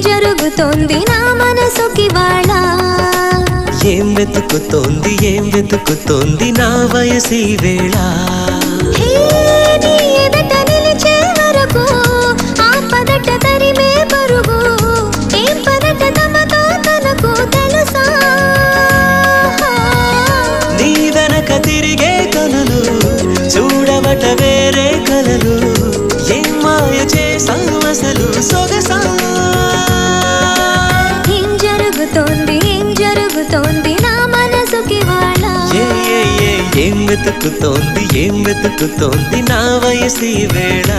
జరుగుతోంది నా మనసుకి వాళ్ళ ఏం వెతుకుతోంది నా వయసి వేళ నీ ఎదట నిలిచే వరకు ఆ పదట తరిమే పరుగు ఏం పదట తమతో తనకు తెలుసా నీ వెనక తిరిగే కలలు చూడవట వేరే కలలు ఏం మాయ చేసావు అసలు సొగసా ఏం జరుగుతోంది నా మనసుకి వాళ్ళ ఏం వెతుకుతోంది నా వయసి వేళ